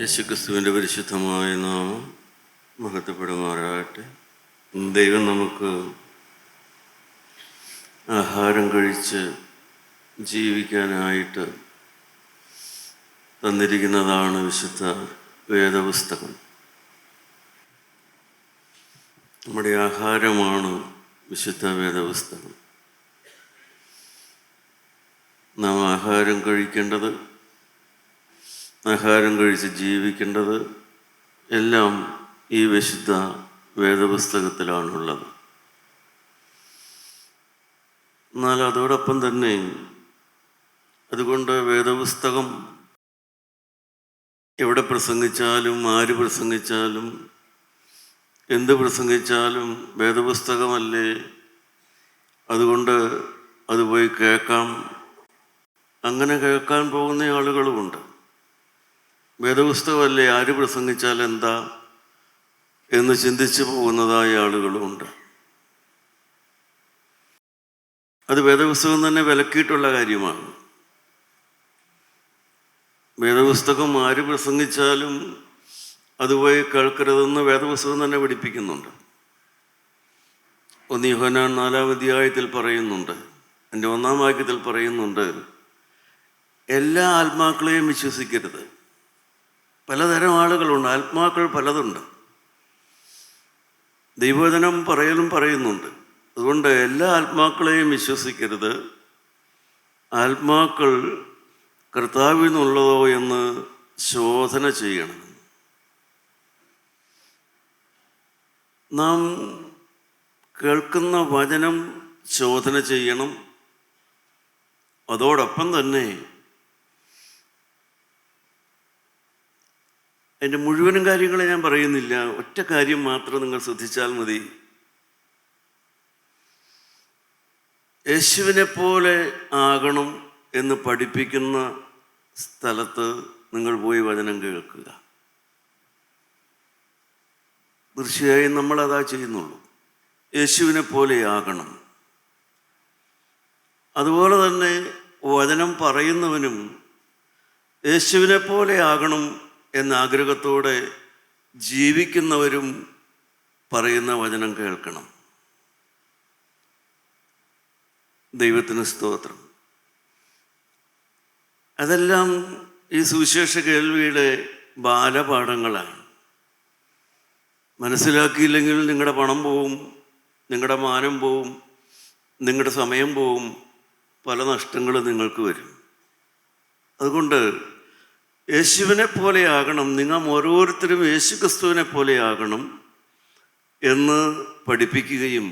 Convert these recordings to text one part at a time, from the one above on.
യേശുക്രിസ്തുവിൻ്റെ പരിശുദ്ധമായ നാമം മഹത്വപ്പെടുമാറാകട്ടെ. ദൈവം നമുക്ക് ആഹാരം കഴിച്ച് ജീവിക്കാനായിട്ട് തന്നിരിക്കുന്നതാണ് വിശുദ്ധ വേദപുസ്തകം. നമ്മുടെ ആഹാരമാണ് വിശുദ്ധ വേദപുസ്തകം. നാം ആഹാരം കഴിക്കേണ്ടത്, ആഹാരം കഴിച്ച് ജീവിക്കേണ്ടത് എല്ലാം ഈ വിശുദ്ധ വേദപുസ്തകത്തിലാണുള്ളത്. എന്നാൽ അതോടൊപ്പം തന്നെ അതുകൊണ്ട് വേദപുസ്തകം എവിടെ പ്രസംഗിച്ചാലും, ആര് പ്രസംഗിച്ചാലും, എന്ത് പ്രസംഗിച്ചാലും വേദപുസ്തകമല്ലേ, അതുകൊണ്ട് അത് പോയി കേൾക്കാം, അങ്ങനെ കേൾക്കാൻ പോകുന്ന ആളുകളുമുണ്ട്. വേദപുസ്തകമല്ലേ, ആര് പ്രസംഗിച്ചാൽ എന്താ എന്ന് ചിന്തിച്ചു പോകുന്നതായ ആളുകളുമുണ്ട്. അത് വേദപുസ്തകം തന്നെ വിലക്കിയിട്ടുള്ള കാര്യമാണ്. വേദപുസ്തകം ആര് പ്രസംഗിച്ചാലും അതുപോയി കേൾക്കരുതെന്ന് വേദപുസ്തകം തന്നെ പഠിപ്പിക്കുന്നുണ്ട്. 1 യോഹന്നാൻ 4-ാം അധ്യായത്തിൽ പറയുന്നുണ്ട്, എൻ്റെ 1-ാം വാക്യത്തിൽ പറയുന്നുണ്ട്, എല്ലാ ആത്മാക്കളെയും വിശ്വസിക്കരുത്. പലതരം ആളുകളുണ്ട്, ആത്മാക്കൾ പലതുണ്ട്. ദൈവവചനം പറയുന്നുണ്ട്. അതുകൊണ്ട് എല്ലാ ആത്മാക്കളെയും വിശ്വസിക്കരുത്. ആത്മാക്കൾ കർത്താവിൽ നിന്നുള്ളതോ എന്ന് ശോധന ചെയ്യണം. നാം കേൾക്കുന്ന വചനം ശോധന ചെയ്യണം. അതോടൊപ്പം തന്നെ അതിൻ്റെ മുഴുവനും കാര്യങ്ങളെ ഞാൻ പറയുന്നില്ല, ഒറ്റ കാര്യം മാത്രം നിങ്ങൾ ശ്രദ്ധിച്ചാൽ മതി. യേശുവിനെ പോലെ ആകണം എന്ന് പഠിപ്പിക്കുന്ന സ്ഥലത്ത് നിങ്ങൾ പോയി വചനം കേൾക്കുക. തീർച്ചയായും നമ്മളതാ ചെയ്യുന്നുള്ളൂ. യേശുവിനെ പോലെ ആകണം. അതുപോലെ തന്നെ വചനം പറയുന്നവനും യേശുവിനെ പോലെ ആകണം എന്ന ആഗ്രഹത്തോടെ ജീവിക്കുന്നവരും പറയുന്ന വചനം കേൾക്കണം. ദൈവത്തിന് സ്തോത്രം. അതെല്ലാം ഈ സുവിശേഷ കേൾവിയുടെ ബാലപാഠങ്ങളാണ്. മനസ്സിലാക്കിയില്ലെങ്കിൽ നിങ്ങളുടെ പണം പോവും, നിങ്ങളുടെ മാനം പോവും, നിങ്ങളുടെ സമയം പോവും, പല നഷ്ടങ്ങളും നിങ്ങൾക്ക് വരും. അതുകൊണ്ട് യേശുവിനെ പോലെ ആകണം, നിങ്ങൾ ഓരോരുത്തരും യേശു ക്രിസ്തുവിനെ പോലെ ആകണം എന്ന് പഠിപ്പിക്കുകയും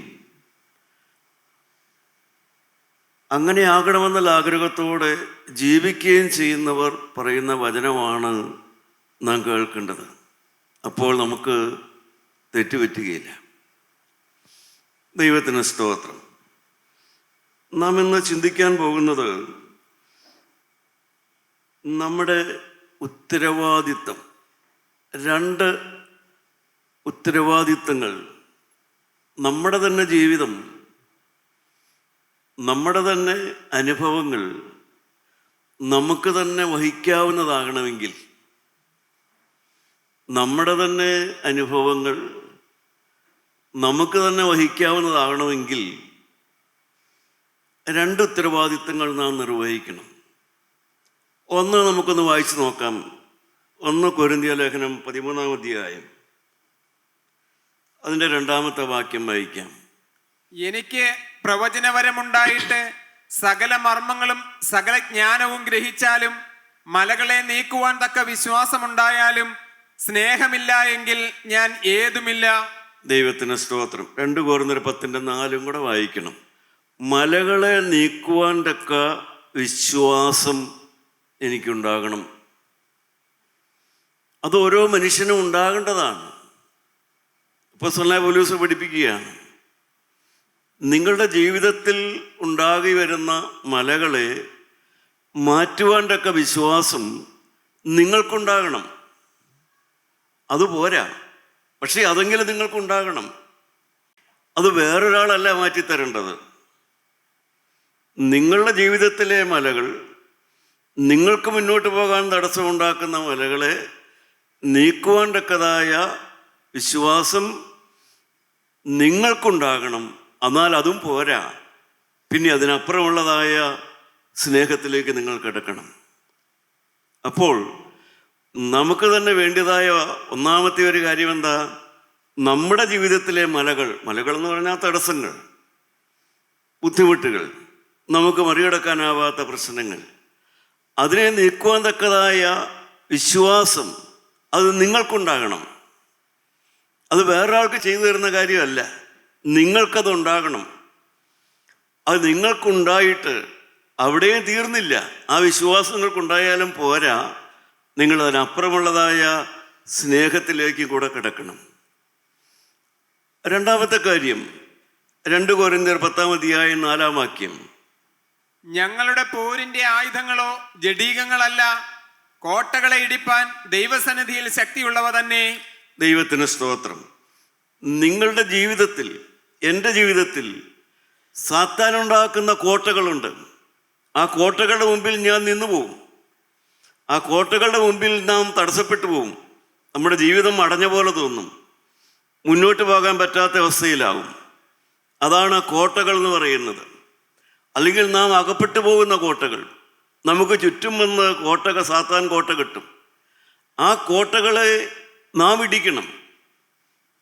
അങ്ങനെ ആകണമെന്നുള്ള ആഗ്രഹത്തോടെ ജീവിക്കുകയും ചെയ്യുന്നവർ പറയുന്ന വചനമാണ് നാം കേൾക്കേണ്ടത്. അപ്പോൾ നമുക്ക് തെറ്റുപറ്റുകയില്ല. ദൈവത്തിന് സ്തോത്രം. നാം ഇന്ന് ചിന്തിക്കാൻ പോകുന്നത് നമ്മുടെ ഉത്തരവാദിത്തം, 2 ഉത്തരവാദിത്തങ്ങൾ. നമ്മുടെ തന്നെ ജീവിതം, നമ്മുടെ തന്നെ അനുഭവങ്ങൾ നമുക്ക് തന്നെ വഹിക്കാവുന്നതാകണമെങ്കിൽ, നമ്മുടെ തന്നെ അനുഭവങ്ങൾ നമുക്ക് തന്നെ വഹിക്കാവുന്നതാകണമെങ്കിൽ 2 ഉത്തരവാദിത്തങ്ങൾ നാം നിർവഹിക്കണം. ഒന്ന് നമുക്കൊന്ന് വായിച്ചു നോക്കാം. 1 കൊരിന്ത്യർ ലേഖനം 13-ാം അധ്യായം അതിൻ്റെ 2-ാമത്തെ വാക്യം വായിക്കാം. എനിക്ക് പ്രവചനവരമുണ്ടായിട്ട് സകല മർമ്മങ്ങളും സകല ജ്ഞാനവും ഗ്രഹിച്ചാലും മലകളെ നീക്കുവാൻ തക്ക വിശ്വാസമുണ്ടായാലും സ്നേഹമില്ല എങ്കിൽ ഞാൻ ഏതുമില്ല. ദൈവത്തിന് സ്തോത്രം. 2 കൊരിന്ത്യർ 10:4 കൂടെ വായിക്കണം. മലകളെ നീക്കുവാൻ തക്ക വിശ്വാസം എനിക്കുണ്ടാകണം. അത് ഓരോ മനുഷ്യനും ഉണ്ടാകേണ്ടതാണ്. അപ്പോസ്തലനായ പൗലോസ് പഠിപ്പിക്കുകയാണ്, നിങ്ങളുടെ ജീവിതത്തിൽ ഉണ്ടാകി വരുന്ന മലകളെ മാറ്റുവാൻ തക്ക വിശ്വാസം നിങ്ങൾക്കുണ്ടാകണം. അതുപോരാ, പക്ഷേ അതെങ്കിലും നിങ്ങൾക്കുണ്ടാകണം. അത് വേറൊരാളല്ല മാറ്റിത്തരേണ്ടത്. നിങ്ങളുടെ ജീവിതത്തിലെ മലകൾ, നിങ്ങൾക്ക് മുന്നോട്ട് പോകാൻ തടസ്സമുണ്ടാക്കുന്ന മലകളെ നീക്കുവാൻ തക്കതായ വിശ്വാസം നിങ്ങൾക്കുണ്ടാകണം. എന്നാൽ അതും പോരാ, പിന്നെ അതിനപ്പുറമുള്ളതായ സ്നേഹത്തിലേക്ക് നിങ്ങൾ കിടക്കണം. അപ്പോൾ നമുക്ക് തന്നെ വേണ്ടിയതായ ഒന്നാമത്തെ ഒരു കാര്യം എന്താ? നമ്മുടെ ജീവിതത്തിലെ മലകൾ എന്ന് പറഞ്ഞാൽ തടസ്സങ്ങൾ, ബുദ്ധിമുട്ടുകൾ, നമുക്ക് മറികടക്കാനാവാത്ത പ്രശ്നങ്ങൾ, അതിനെ നീക്കുവാൻ തക്കതായ വിശ്വാസം അത് നിങ്ങൾക്കുണ്ടാകണം. അത് വേറൊരാൾക്ക് ചെയ്തു തരുന്ന കാര്യമല്ല, നിങ്ങൾക്കതുണ്ടാകണം. അത് നിങ്ങൾക്കുണ്ടായിട്ട് അവിടെയും തീർന്നില്ല. ആ വിശ്വാസം നിങ്ങൾക്കുണ്ടായാലും പോരാ, നിങ്ങൾ അതിനപ്പുറമുള്ളതായ സ്നേഹത്തിലേക്ക് കൂടെ കിടക്കണം. രണ്ടാമത്തെ കാര്യം 2 കൊരിന്ത്യർ 10:4 ഞങ്ങളുടെ പോരിന്റെ ആയുധങ്ങളോ ജഡീകങ്ങളല്ല, കോട്ടകളെ ഇടിപ്പാൻ ദൈവസന്നിധിയിൽ ശക്തിയുള്ളവ തന്നെ. ദൈവത്തിന് സ്തോത്രം. നിങ്ങളുടെ ജീവിതത്തിൽ, എൻ്റെ ജീവിതത്തിൽ സാത്താനുണ്ടാക്കുന്ന കോട്ടകളുണ്ട്. ആ കോട്ടകളുടെ മുമ്പിൽ ഞാൻ നിന്നു പോവും. ആ കോട്ടകളുടെ മുമ്പിൽ നാം തടസ്സപ്പെട്ടു പോവും. നമ്മുടെ ജീവിതം അടഞ്ഞ പോലെ തോന്നും, മുന്നോട്ട് പോകാൻ പറ്റാത്ത അവസ്ഥയിലാവും. അതാണ് ആ കോട്ടകൾ എന്ന് പറയുന്നത്. അല്ലെങ്കിൽ നാം അകപ്പെട്ടു പോകുന്ന കോട്ടകൾ. നമുക്ക് ചുറ്റും വന്ന് സാത്താൻ കോട്ട കെട്ടും. ആ കോട്ടകളെ നാം ഇടിക്കണം.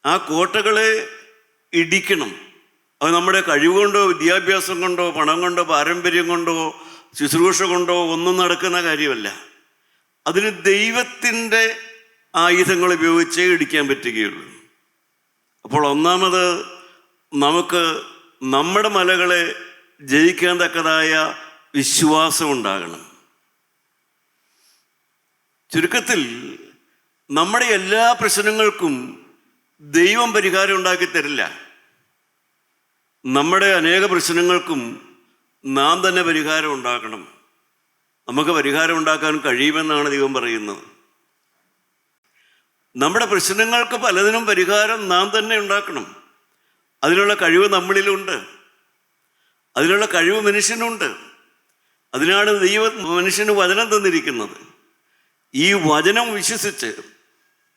ആ കോട്ടകളെ ഇടിക്കണം. അത് നമ്മുടെ കഴിവുകൊണ്ടോ വിദ്യാഭ്യാസം കൊണ്ടോ പണം കൊണ്ടോ പാരമ്പര്യം കൊണ്ടോ ശുശ്രൂഷ കൊണ്ടോ ഒന്നും നടക്കുന്ന കാര്യമല്ല. അതിന് ദൈവത്തിൻ്റെ ആയുധങ്ങൾ ഉപയോഗിച്ചേ ഇടിക്കാൻ പറ്റുകയുള്ളൂ. അപ്പോൾ ഒന്നാമത് നമുക്ക് നമ്മുടെ മലകളെ ജയിക്കാൻ തക്കതായ വിശ്വാസം ഉണ്ടാകണം. ചുരുക്കത്തിൽ നമ്മുടെ എല്ലാ പ്രശ്നങ്ങൾക്കും ദൈവം പരിഹാരം ഉണ്ടാക്കി തരില്ല. നമ്മുടെ അനേക പ്രശ്നങ്ങൾക്കും നാം തന്നെ പരിഹാരം ഉണ്ടാക്കണം. നമുക്ക് പരിഹാരം ഉണ്ടാക്കാൻ കഴിയുമെന്നാണ് ദൈവം പറയുന്നത്. നമ്മുടെ പ്രശ്നങ്ങൾക്ക് പലതിനും പരിഹാരം നാം തന്നെ ഉണ്ടാക്കണം. അതിനുള്ള കഴിവ് നമ്മളിലുണ്ട്. അതിനുള്ള കഴിവ് മനുഷ്യനുണ്ട്. അതിനാണ് ദൈവം മനുഷ്യന് വചനം തന്നിരിക്കുന്നത്. ഈ വചനം വിശ്വസിച്ച്,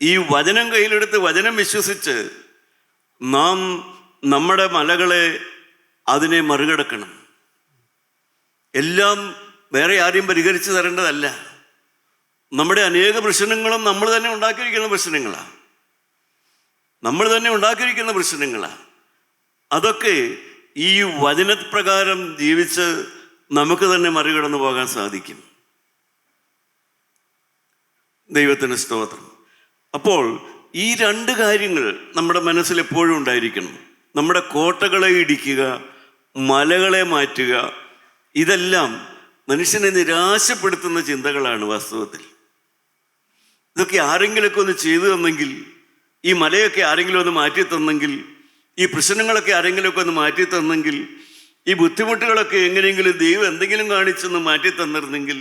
ഈ വചനം കയ്യിലെടുത്ത് വചനം വിശ്വസിച്ച് നാം നമ്മുടെ മലകളെ അതിനെ മറികടക്കണം. എല്ലാം വേറെ ആരെയും പരിഹരിച്ചു തരേണ്ടതല്ല. നമ്മുടെ അനേക പ്രശ്നങ്ങളും നമ്മൾ തന്നെ ഉണ്ടാക്കിയിരിക്കുന്ന പ്രശ്നങ്ങളാണ്. നമ്മൾ തന്നെ ഉണ്ടാക്കിയിരിക്കുന്ന പ്രശ്നങ്ങളാണ്. അതൊക്കെ ഈ വചനപ്രകാരം ജീവിച്ച് നമുക്ക് തന്നെ മറികടന്നു പോകാൻ സാധിക്കും. ദൈവത്തിന് സ്തോത്രം. അപ്പോൾ ഈ 2 കാര്യങ്ങൾ നമ്മുടെ മനസ്സിൽ എപ്പോഴും ഉണ്ടായിരിക്കണം. നമ്മുടെ കോട്ടകളെ ഇടിക്കുക, മലകളെ മാറ്റുക. ഇതെല്ലാം മനുഷ്യനെ നിരാശപ്പെടുത്തുന്ന ചിന്തകളാണ് വാസ്തവത്തിൽ. ഇതൊക്കെ ആരെങ്കിലുമൊക്കെ ഒന്ന് ചെയ്തു തന്നെങ്കിൽ, ഈ മലയൊക്കെ ആരെങ്കിലും ഒന്ന് മാറ്റി തന്നെങ്കിൽ, ഈ പ്രശ്നങ്ങളൊക്കെ ആരെങ്കിലുമൊക്കെ ഒന്ന് മാറ്റി തന്നെങ്കിൽ, ഈ ബുദ്ധിമുട്ടുകളൊക്കെ എങ്ങനെയെങ്കിലും ദൈവം എന്തെങ്കിലും കാണിച്ചൊന്ന് മാറ്റി തന്നിരുന്നെങ്കിൽ,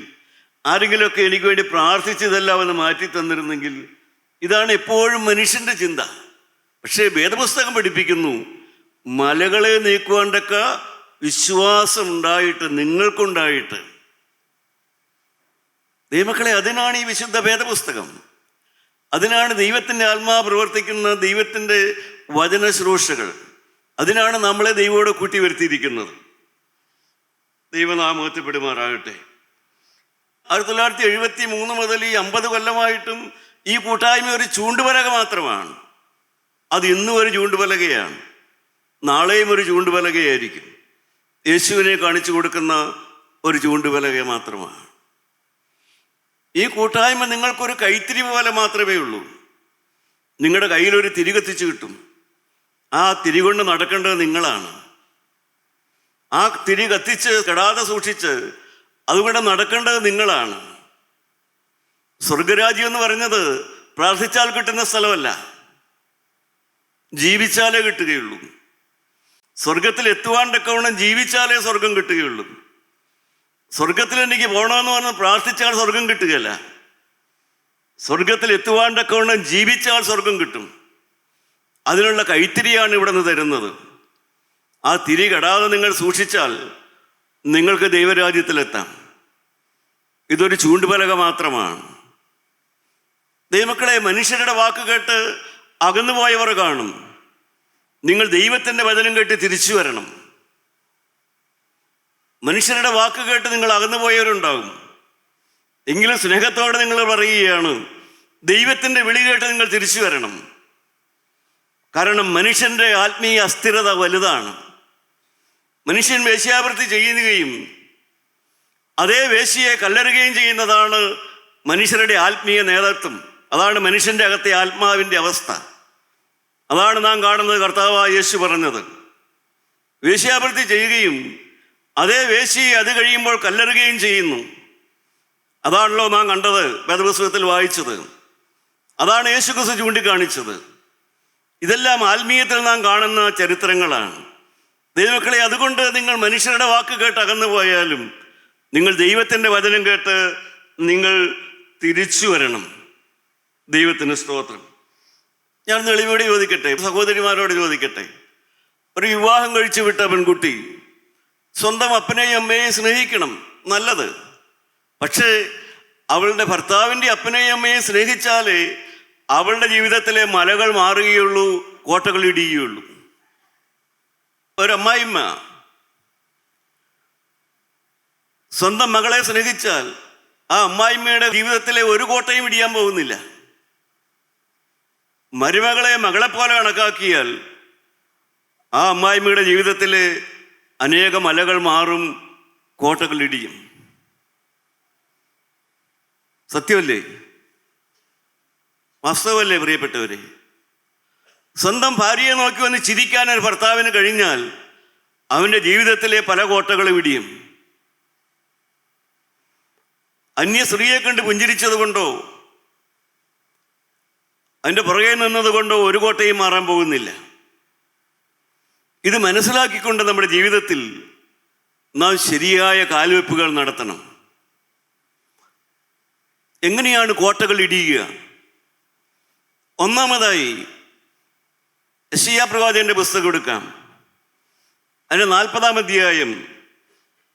ആരെങ്കിലുമൊക്കെ എനിക്ക് വേണ്ടി പ്രാർത്ഥിച്ചതെല്ലാം ഒന്ന് മാറ്റി തന്നിരുന്നെങ്കിൽ. ഇതാണ് എപ്പോഴും മനുഷ്യൻ്റെ ചിന്ത. പക്ഷേ വേദപുസ്തകം പഠിപ്പിക്കുന്നു, മലകളെ നീക്കുവാണ്ടൊക്കെ വിശ്വാസം ഉണ്ടായിട്ട്, നിങ്ങൾക്കുണ്ടായിട്ട്. ദൈവമക്കളെ, അതിനാണ് ഈ വിശുദ്ധ വേദപുസ്തകം. അതിനാണ് ദൈവത്തിൻ്റെ ആത്മാവ് പ്രവർത്തിക്കുന്ന ദൈവത്തിൻ്റെ വചന ശുശ്രൂഷകൾ. അതിനാണ് നമ്മളെ ദൈവത്തോട് കൂട്ടി വരുത്തിയിരിക്കുന്നത്. ദൈവനാമത്തിൽ പെടുമാറാകട്ടെ. 1973 മുതൽ ഈ 50 കൊല്ലമായിട്ടും ഈ കൂട്ടായ്മ ഒരു ചൂണ്ടുപലക മാത്രമാണ്. അത് ഇന്നും ഒരു ചൂണ്ടുപലകയാണ്, നാളെയും ഒരു ചൂണ്ടുപലകയായിരിക്കും. യേശുവിനെ കാണിച്ചു കൊടുക്കുന്ന ഒരു ചൂണ്ടുപലക മാത്രമാണ്. ഈ കൂട്ടായ്മ നിങ്ങൾക്കൊരു കൈത്തിരി പോലെ മാത്രമേ ഉള്ളൂ. നിങ്ങളുടെ കയ്യിലൊരു തിരി കത്തിച്ച് കിട്ടും. ആ തിരി കൊണ്ട് നടക്കേണ്ടത് നിങ്ങളാണ്. ആ തിരി കത്തിച്ച് കെടാതെ സൂക്ഷിച്ച് അതുകൊണ്ട് നടക്കേണ്ടത് നിങ്ങളാണ്. സ്വർഗരാജ്യം എന്ന് പറയുന്നത് പ്രാർത്ഥിച്ചാൽ കിട്ടുന്ന സ്ഥലമല്ല, ജീവിച്ചാലേ കിട്ടുകയുള്ളൂ. സ്വർഗത്തിൽ എത്തുവാൻ തക്കവണ്ണം ജീവിച്ചാലേ സ്വർഗം കിട്ടുകയുള്ളൂ. സ്വർഗത്തിൽ എനിക്ക് പോകണമെന്ന് പറഞ്ഞ് പ്രാർത്ഥിച്ചാൽ സ്വർഗം കിട്ടുകയില്ല. സ്വർഗത്തിൽ എത്തുവാൻ തക്കവണ്ണം ജീവിച്ചാൽ സ്വർഗം കിട്ടും. അതിനുള്ള കൈത്തിരിയാണ് ഇവിടെ നിന്ന് തരുന്നത്. ആ തിരി കെടാതെ നിങ്ങൾ സൂക്ഷിച്ചാൽ നിങ്ങൾക്ക് ദൈവരാജ്യത്തിലെത്താം. ഇതൊരു ചൂണ്ടുപലക മാത്രമാണ്. ദൈവമക്കളെ, മനുഷ്യരുടെ വാക്ക് കേട്ട് അകന്നുപോയവർ കാണും. നിങ്ങൾ ദൈവത്തിൻ്റെ വചനം കേട്ട് തിരിച്ചു വരണം. മനുഷ്യരുടെ വാക്ക് കേട്ട് നിങ്ങൾ അകന്നുപോയവരുണ്ടാകും. എങ്കിലും സ്നേഹത്തോടെ നിങ്ങൾ പറയുകയാണ്, ദൈവത്തിൻ്റെ വിളി കേട്ട് നിങ്ങൾ തിരിച്ചു വരണം. കാരണം മനുഷ്യൻ്റെ ആത്മീയ അസ്ഥിരത വലുതാണ്. മനുഷ്യൻ വേശ്യാവൃത്തി ചെയ്യുകയും അതേ വേശ്യയെ കല്ലെറുകയും ചെയ്യുന്നതാണ് മനുഷ്യരുടെ ആത്മീയ നേതൃത്വം. അതാണ് മനുഷ്യൻ്റെ അകത്തെ ആത്മാവിൻ്റെ അവസ്ഥ. അതാണ് നാം കാണുന്നത്. കർത്താവായ യേശു പറഞ്ഞത്, വേശ്യാവൃത്തി ചെയ്യുകയും അതേ വേശ്യയെ അത് കഴിയുമ്പോൾ കല്ലെറുകയും ചെയ്യുന്നു. അതാണല്ലോ നാം കണ്ടത്, വേദപുസ്തകത്തിൽ വായിച്ചത്. അതാണ് യേശു ക്രിസ്തു ചൂണ്ടിക്കാണിച്ചത്. ഇതെല്ലാം ആത്മീയത്തിൽ നാം കാണുന്ന ചരിത്രങ്ങളാണ്. ദൈവമക്കളെ, അതുകൊണ്ട് നിങ്ങൾ മനുഷ്യരുടെ വാക്ക് കേട്ട് അകന്നു പോയാലും നിങ്ങൾ ദൈവത്തിൻ്റെ വചനം കേട്ട് നിങ്ങൾ തിരിച്ചു വരണം. ദൈവത്തിന് സ്തോത്രം. ഞാൻ എളിമയോട് ചോദിക്കട്ടെ, സഹോദരിമാരോട് ചോദിക്കട്ടെ, ഒരു വിവാഹം കഴിച്ചു വിട്ട പെൺകുട്ടി സ്വന്തം അപ്പനെയും അമ്മയെയും സ്നേഹിക്കണം, നല്ലത്. പക്ഷേ അവളുടെ ഭർത്താവിൻ്റെ അപ്പനെയും അമ്മയെയും സ്നേഹിച്ചാലേ അവളുടെ ജീവിതത്തിലെ മലകൾ മാറുകയുള്ളൂ, കോട്ടകൾ ഇടിയുകയുള്ളൂ. ഒരമ്മായിമ്മ സ്വന്തം മകളെ സ്നേഹിച്ചാൽ ആ അമ്മായിമ്മയുടെ ജീവിതത്തിലെ ഒരു കോട്ടയും ഇടിയാൻ പോകുന്നില്ല. മരുമകളെ മകളെപ്പോലെ കണക്കാക്കിയാൽ ആ അമ്മായിമ്മയുടെ ജീവിതത്തിലെ അനേക മലകൾ മാറും, കോട്ടകൾ ഇടിയും. സത്യമല്ലേ? വാസ്തവല്ലേ പ്രിയപ്പെട്ടവരെ? സ്വന്തം ഭാര്യയെ നോക്കി വന്ന് ചിരിക്കാൻ ഒരു ഭർത്താവിന് കഴിഞ്ഞാൽ അവൻ്റെ ജീവിതത്തിലെ പല കോട്ടകളും ഇടിയും. അന്യ സ്ത്രീയെ കണ്ട് പുഞ്ചിരിച്ചത് കൊണ്ടോ അതിൻ്റെ പുറകെ നിന്നതുകൊണ്ടോ ഒരു കോട്ടയും മാറാൻ പോകുന്നില്ല. ഇത് മനസ്സിലാക്കിക്കൊണ്ട് നമ്മുടെ ജീവിതത്തിൽ നാം ശരിയായ കാൽവെപ്പുകൾ നടത്തണം. എങ്ങനെയാണ് കോട്ടകൾ ഇടിയുക? ഒന്നാമതായി യെശയ്യാ പ്രവാചകന്റെ പുസ്തകം എടുക്കാം. അതിൻ്റെ 40-ാം അധ്യായം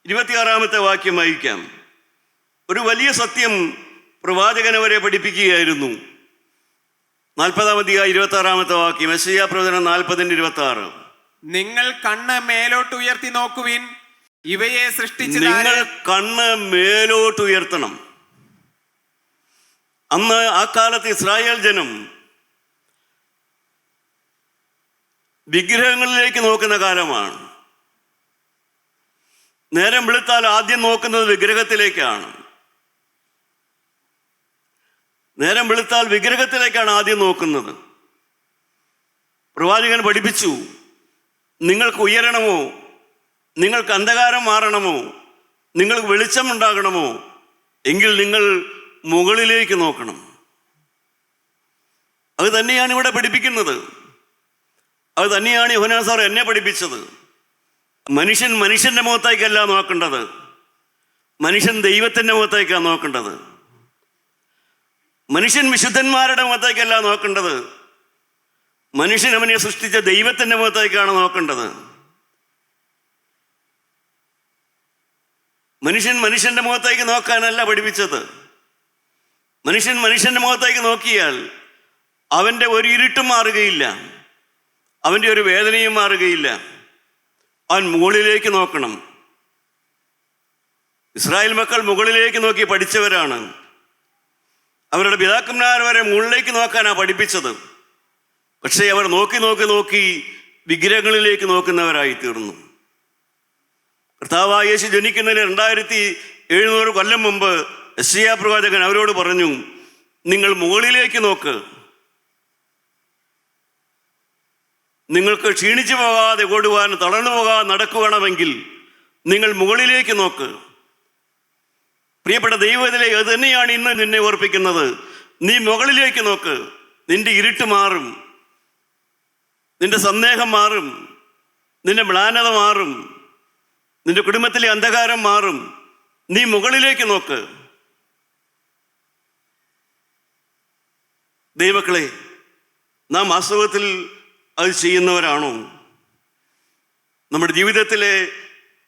26-ാമത്തെ വാക്യം വായിക്കാം. ഒരു വലിയ സത്യം പ്രവാചകൻ അവരെ പഠിപ്പിക്കുകയായിരുന്നു. 40-ാം അധ്യായം 26-ാമത്തെ വാക്യം, യെശയ്യാ പ്രവചനം 40:26. നിങ്ങൾ കണ്ണ് മേലോട്ട് ഉയർത്തി നോക്കുവിൻ, ഇവയെ സൃഷ്ടിച്ചത് നിങ്ങൾ കണ്ണ് മേലോട്ട് ഉയർത്തണം. അന്ന് ആ കാലത്ത് ഇസ്രായേൽ ജനം വിഗ്രഹങ്ങളിലേക്ക് നോക്കുന്ന കാലമാണ്. നേരം വെളുത്താൽ ആദ്യം നോക്കുന്നത് വിഗ്രഹത്തിലേക്കാണ്. നേരം വെളുത്താൽ വിഗ്രഹത്തിലേക്കാണ് ആദ്യം നോക്കുന്നത്. പ്രവാചകൻ പഠിപ്പിച്ചു, നിങ്ങൾക്ക് ഉയരണമോ, നിങ്ങൾക്ക് അന്ധകാരം മാറണമോ, നിങ്ങൾക്ക് വെളിച്ചം ഉണ്ടാകണമോ, എങ്കിൽ നിങ്ങൾ മുകളിലേക്ക് നോക്കണം. അത് തന്നെയാണ് ഇവിടെ പഠിപ്പിക്കുന്നത്. അത് തന്നെയാണ് യോഹന്നാൻ സാർ എന്നെ പഠിപ്പിച്ചത്. മനുഷ്യൻ മനുഷ്യൻ്റെ മുഖത്തേക്കല്ല നോക്കേണ്ടത്, മനുഷ്യൻ ദൈവത്തിൻ്റെ മുഖത്തേക്കാണ് നോക്കേണ്ടത്. മനുഷ്യൻ വിശുദ്ധന്മാരുടെ മുഖത്തേക്കല്ല നോക്കേണ്ടത്, മനുഷ്യൻ അവനെ സൃഷ്ടിച്ച ദൈവത്തിൻ്റെ മുഖത്തേക്കാണ് നോക്കേണ്ടത്. മനുഷ്യൻ മനുഷ്യൻ്റെ മുഖത്തേക്ക് നോക്കാനല്ല പഠിപ്പിച്ചത്. മനുഷ്യൻ മനുഷ്യൻ്റെ മുഖത്തേക്ക് നോക്കിയാൽ അവൻ്റെ ഒരു ഇരുട്ടും മാറുകയില്ല, അവൻ്റെ ഒരു വേദനയും മാറുകയില്ല. അവൻ മുകളിലേക്ക് നോക്കണം. ഇസ്രായേൽ മക്കൾ മുകളിലേക്ക് നോക്കി പഠിച്ചവരാണ്. അവരുടെ പിതാക്കന്മാർ വരെ മുകളിലേക്ക് നോക്കാനാണ് പഠിപ്പിച്ചത്. പക്ഷേ അവർ നോക്കി നോക്കി നോക്കി വിഗ്രഹങ്ങളിലേക്ക് നോക്കുന്നവരായി തീർന്നു. കർത്താവായ യേശു ജനിക്കുന്നതിന് 2700 കൊല്ലം മുമ്പ് യെശയ്യാ പ്രവാചകൻ അവരോട് പറഞ്ഞു, നിങ്ങൾ മുകളിലേക്ക് നോക്ക്. നിങ്ങൾക്ക് ക്ഷീണിച്ചു പോകാതെ ഓടുവാൻ, തളർന്നു പോകാതെ നടക്കുവാണെങ്കിൽ നിങ്ങൾ മുകളിലേക്ക് നോക്ക്. പ്രിയപ്പെട്ട ദൈവത്തിലെ അത് തന്നെയാണ് ഇന്ന് നിന്നെ ഓർപ്പിക്കുന്നത്. നീ മുകളിലേക്ക് നോക്ക്. നിന്റെ ഇരുട്ട് മാറും, നിന്റെ സന്ദേഹം മാറും, നിന്റെ മ്ലാനത മാറും, നിന്റെ കുടുംബത്തിലെ അന്ധകാരം മാറും. നീ മുകളിലേക്ക് നോക്ക്. ദൈവമക്കളെ, നാം വാസ്തവത്തിൽ അത് ചെയ്യുന്നവരാണോ? നമ്മുടെ ജീവിതത്തിലെ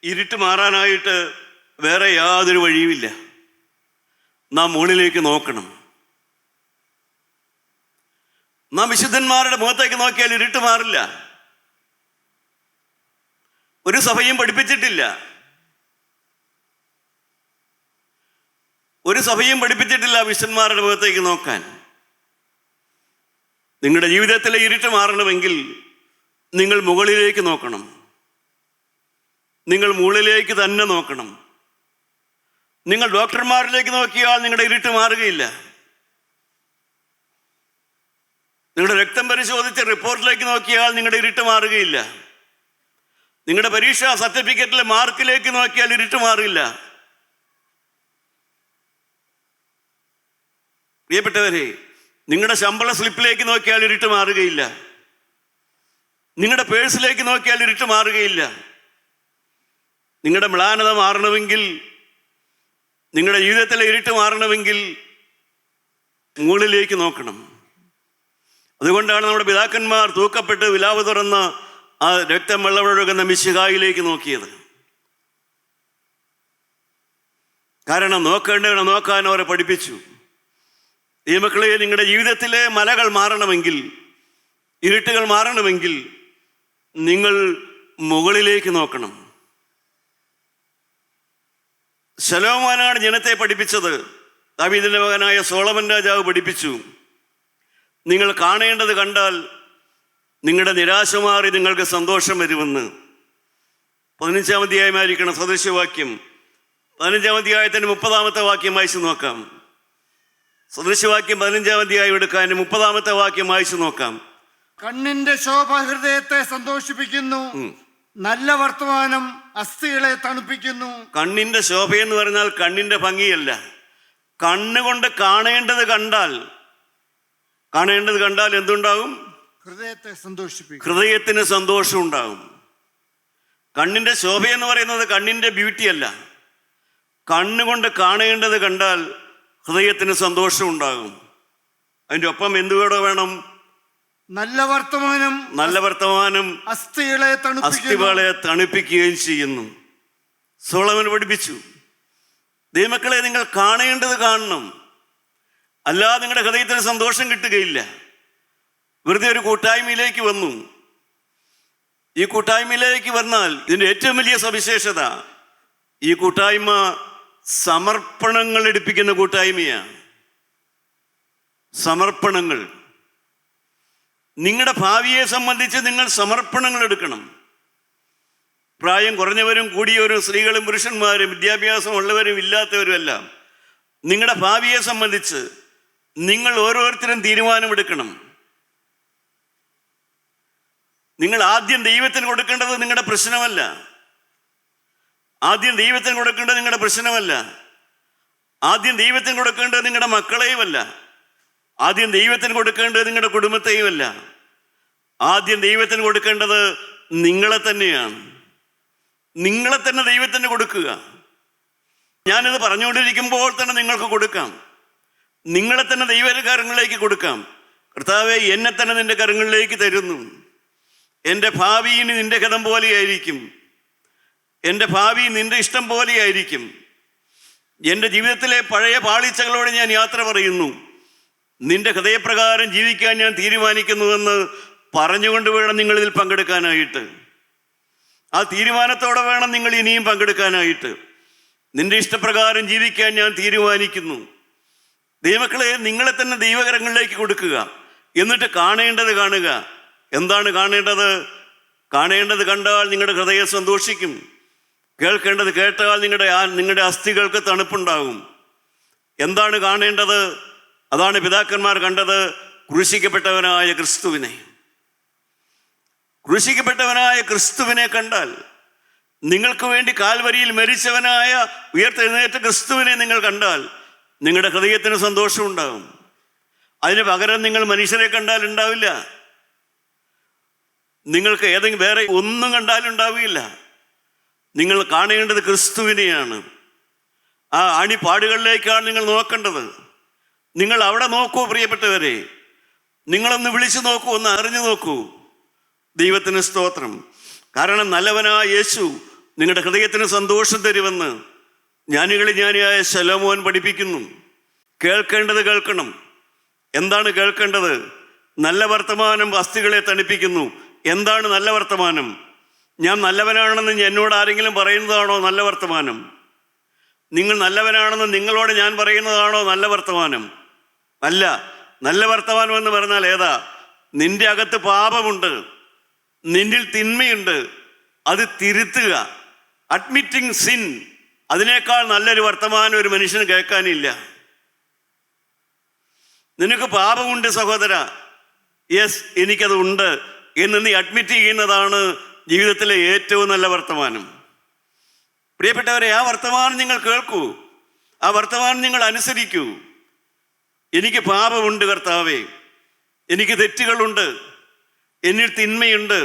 ഇരുട്ട് മാറാനായിട്ട് വേറെ യാതൊരു വഴിയുമില്ല. നാം മുകളിലേക്ക് നോക്കണം. നാം വിശുദ്ധന്മാരുടെ മുഖത്തേക്ക് നോക്കിയാൽ ഇരുട്ട് മാറില്ല. ഒരു സഭയും പഠിപ്പിച്ചിട്ടില്ല. ഒരു സഭയും പഠിപ്പിച്ചിട്ടില്ല വിശുദ്ധന്മാരുടെ മുഖത്തേക്ക് നോക്കാൻ. നിങ്ങളുടെ ജീവിതത്തിലെ ഇരുട്ട് മാറണമെങ്കിൽ നിങ്ങൾ മുകളിലേക്ക് നോക്കണം. നിങ്ങൾ മുകളിലേക്ക് തന്നെ നോക്കണം. നിങ്ങൾ ഡോക്ടർമാരിലേക്ക് നോക്കിയാൽ നിങ്ങളുടെ ഇരുട്ട് മാറുകയില്ല. നിങ്ങളുടെ രക്തം പരിശോധിച്ച് റിപ്പോർട്ടിലേക്ക് നോക്കിയാൽ നിങ്ങളുടെ ഇരുട്ട് മാറുകയില്ല. നിങ്ങളുടെ പരീക്ഷാ സർട്ടിഫിക്കറ്റിലെ മാർക്കിലേക്ക് നോക്കിയാൽ ഇരുട്ട് മാറില്ല. പ്രിയപ്പെട്ടവരെ, നിങ്ങളുടെ ശമ്പള സ്ലിപ്പിലേക്ക് നോക്കിയാൽ ഇരുട്ട് മാറുകയില്ല. നിങ്ങളുടെ പേഴ്സിലേക്ക് നോക്കിയാൽ ഇരുട്ട് മാറുകയില്ല. നിങ്ങളുടെ മ്ലാനത മാറണമെങ്കിൽ, നിങ്ങളുടെ ജീവിതത്തിലെ ഇരുട്ട് മാറണമെങ്കിൽ മുകളിലേക്ക് നോക്കണം. അതുകൊണ്ടാണ് നമ്മുടെ പിതാക്കന്മാർ തൂക്കപ്പെട്ട് വിലാവ് തുറന്ന ആ രക്തം വെള്ളമൊഴുകുന്ന മിശിഹായിലേക്ക് നോക്കിയത്. കാരണം നോക്കേണ്ടവരെ നോക്കാൻ അവരെ പഠിപ്പിച്ചു. ഈ മക്കളെ, നിങ്ങളുടെ ജീവിതത്തിലെ മലകൾ മാറണമെങ്കിൽ, ഇരുട്ടുകൾ മാറണമെങ്കിൽ നിങ്ങൾ മുകളിലേക്ക് നോക്കണം. ശലോമോനാണ് ജനത്തെ പഠിപ്പിച്ചത്. ദാവീദിന്റെ മകനായ സോളമൻ രാജാവ് പഠിപ്പിച്ചു. നിങ്ങൾ കാണേണ്ടത് കണ്ടാൽ നിങ്ങളുടെ നിരാശ മാറി നിങ്ങൾക്ക് സന്തോഷം വരുമെന്ന്. 15-ാം അധ്യായമായിരിക്കണം സദൃശ്യവാക്യം. 15-ാം അധ്യായത്തിന്റെ 30-ാമത്തെ വാക്യം വായിച്ചു നോക്കാം. സദൃശ്യവാക്യം 15-ാം അധ്യായം എടുക്കാൻ 30-ാമത്തെ വാക്യം വായിച്ചു നോക്കാം. കണ്ണിന്റെ ശോഭ ഹൃദയത്തെ സന്തോഷിപ്പിക്കുന്നു, നല്ല വർത്തമാനം അസ്ഥികളെ തണുപ്പിക്കുന്നു. കണ്ണിന്റെ ശോഭ എന്ന് പറഞ്ഞാൽ കണ്ണിന്റെ ഭംഗിയല്ല. കണ്ണുകൊണ്ട് കാണേണ്ടത് കണ്ടാൽ എന്തുണ്ടാകും? ഹൃദയത്തെ സന്തോഷിപ്പിക്കും. ഹൃദയത്തിന് സന്തോഷം ഉണ്ടാകും. കണ്ണിന്റെ ശോഭ എന്ന് പറയുന്നത് കണ്ണിന്റെ ബ്യൂട്ടി അല്ല. കണ്ണുകൊണ്ട് കാണേണ്ടത് കണ്ടാൽ ഹൃദയത്തിന് സന്തോഷം ഉണ്ടാകും. അതിൻ്റെ ഒപ്പം എന്തുകൂടെ വേണം? നല്ല വർത്തമാനം അസ്ഥികളെ തണുപ്പിക്കുകയും ചെയ്യുന്നു. സോളമൻ പഠിപ്പിച്ചു. ദൈവമക്കളെ, നിങ്ങൾ കാണേണ്ടത് കാണണം, അല്ലാതെ നിങ്ങളുടെ ഹൃദയത്തിന് സന്തോഷം കിട്ടുകയില്ല. വെറുതെ ഒരു കൂട്ടായ്മയിലേക്ക് വന്നു. ഈ കൂട്ടായ്മയിലേക്ക് വന്നാൽ ഇതിൻ്റെ ഏറ്റവും വലിയ സവിശേഷത, ഈ കൂട്ടായ്മ സമർപ്പണങ്ങൾ എടുപ്പിക്കുന്ന കൂട്ടായ്മയാണ്. സമർപ്പണങ്ങൾ. നിങ്ങളുടെ ഭാവിയെ സംബന്ധിച്ച് നിങ്ങൾ സമർപ്പണങ്ങൾ എടുക്കണം. പ്രായം കുറഞ്ഞവരും കൂടിയവരും, സ്ത്രീകളും പുരുഷന്മാരും, വിദ്യാഭ്യാസം ഉള്ളവരും ഇല്ലാത്തവരും എല്ലാം നിങ്ങളുടെ ഭാവിയെ സംബന്ധിച്ച് നിങ്ങൾ ഓരോരുത്തരും തീരുമാനമെടുക്കണം. നിങ്ങൾ ആദ്യം ദൈവത്തിന് കൊടുക്കേണ്ടത് നിങ്ങളുടെ പ്രശ്നമല്ല. ആദ്യം ദൈവത്തിന് കൊടുക്കേണ്ടത് നിങ്ങളുടെ പ്രശ്നമല്ല. ആദ്യം ദൈവത്തിന് കൊടുക്കേണ്ടത് നിങ്ങളുടെ മക്കളെയുമല്ല. ആദ്യം ദൈവത്തിന് കൊടുക്കേണ്ടത് നിങ്ങളുടെ കുടുംബത്തെയുമല്ല. ആദ്യം ദൈവത്തിന് കൊടുക്കേണ്ടത് നിങ്ങളെ തന്നെയാണ്. നിങ്ങളെ തന്നെ ദൈവത്തിന് കൊടുക്കുക. ഞാനിത് പറഞ്ഞുകൊണ്ടിരിക്കുമ്പോൾ തന്നെ നിങ്ങൾക്ക് കൊടുക്കാം. നിങ്ങളെ തന്നെ ദൈവകരങ്ങളിലേക്ക് കൊടുക്കാം. കർത്താവേ, എന്നെ തന്നെ നിന്റെ കരങ്ങളിലേക്ക് തരുന്നു. എൻ്റെ ഭാവി ഇനി നിന്റെ ഹിതം പോലെയായിരിക്കും. എൻ്റെ ഭാവി നിന്റെ ഇഷ്ടം പോലെയായിരിക്കും. എൻ്റെ ജീവിതത്തിലെ പഴയ പാളിച്ചകളോട് ഞാൻ യാത്ര പറയുന്നു. നിന്റെ ഹൃദയപ്രകാരം ജീവിക്കാൻ ഞാൻ തീരുമാനിക്കുന്നുവെന്ന് പറഞ്ഞുകൊണ്ട് വേണം നിങ്ങളിതിൽ പങ്കെടുക്കാനായിട്ട്. ആ തീരുമാനത്തോടെ വേണം നിങ്ങൾ ഇനിയും പങ്കെടുക്കാനായിട്ട്. നിന്റെ ഇഷ്ടപ്രകാരം ജീവിക്കാൻ ഞാൻ തീരുമാനിക്കുന്നു. ദൈവമക്കളെ, നിങ്ങളെ തന്നെ ദൈവകരങ്ങളിലേക്ക് കൊടുക്കുക. എന്നിട്ട് കാണേണ്ടത് കാണുക. എന്താണ് കാണേണ്ടത്? കാണേണ്ടത് കണ്ടാൽ നിങ്ങളുടെ ഹൃദയം സന്തോഷിക്കും. കേൾക്കേണ്ടത് കേട്ടാൽ നിങ്ങളുടെ അസ്ഥികൾക്ക് തണുപ്പുണ്ടാകും. എന്താണ് കാണേണ്ടത്? അതാണ് പിതാക്കന്മാർ കണ്ടത്, ക്രൂശിക്കപ്പെട്ടവനായ ക്രിസ്തുവിനെ. ക്രൂശിക്കപ്പെട്ടവനായ ക്രിസ്തുവിനെ കണ്ടാൽ, നിങ്ങൾക്ക് വേണ്ടി കാൽവരിയിൽ മരിച്ചവനായ ഉയർത്തെഴുന്നേറ്റ ക്രിസ്തുവിനെ നിങ്ങൾ കണ്ടാൽ നിങ്ങളുടെ ഹൃദയത്തിന് സന്തോഷമുണ്ടാകും. അതിന് പകരം നിങ്ങൾ മനുഷ്യരെ കണ്ടാൽ ഉണ്ടാവില്ല. നിങ്ങൾക്ക് ഏതെങ്കിലും വേറെ ഒന്നും കണ്ടാലുണ്ടാവുകയില്ല. നിങ്ങൾ കാണേണ്ടത് ക്രിസ്തുവിനെയാണ്. ആ അണിപ്പാടുകളിലേക്കാണ് നിങ്ങൾ നോക്കേണ്ടത്. നിങ്ങൾ അവിടെ നോക്കൂ പ്രിയപ്പെട്ടവരെ. നിങ്ങളൊന്ന് വിളിച്ചു നോക്കൂ, ഒന്ന് അറിഞ്ഞു നോക്കൂ. ദൈവത്തിന് സ്തോത്രം. കാരണം നല്ലവനായ യേശു നിങ്ങളുടെ ഹൃദയത്തിന് സന്തോഷം തരുമെന്ന് ജ്ഞാനിയായ ശലോമോൻ പഠിപ്പിക്കുന്നു. കേൾക്കേണ്ടത് കേൾക്കണം. എന്താണ് കേൾക്കേണ്ടത്? നല്ല വർത്തമാനം അസ്ഥികളെ തണുപ്പിക്കുന്നു. എന്താണ് നല്ല വർത്തമാനം? ഞാൻ നല്ലവനാണെന്ന് എന്നോട് ആരെങ്കിലും പറയുന്നതാണോ നല്ല വർത്തമാനം? നിങ്ങൾ നല്ലവനാണെന്ന് നിങ്ങളോട് ഞാൻ പറയുന്നതാണോ നല്ല വർത്തമാനം? അല്ല. നല്ല വർത്തമാനം എന്ന് പറഞ്ഞാൽ ഏതാ? നിന്റെ അകത്ത് പാപമുണ്ട്, നിന്നിൽ തിന്മയുണ്ട്, അത് തിരുത്തുക. Admitting sin. അതിനേക്കാൾ നല്ലൊരു വർത്തമാനം ഒരു മനുഷ്യന് കേൾക്കാനില്ല. നിനക്ക് പാപമുണ്ട് സഹോദര, യെസ് എനിക്കത് ഉണ്ട് എന്ന് നീ അഡ്മിറ്റ് ചെയ്യുന്നതാണ് ജീവിതത്തിലെ ഏറ്റവും നല്ല വർത്തമാനം. പ്രിയപ്പെട്ടവരെ, ആ വർത്തമാനം നിങ്ങൾ കേൾക്കൂ, ആ വർത്തമാനം നിങ്ങൾ അനുസരിക്കൂ. എനിക്ക് പാപമുണ്ട് കർത്താവേ, എനിക്ക് തെറ്റുകളുണ്ട്, എന്നിൽ തിന്മയുണ്ട്,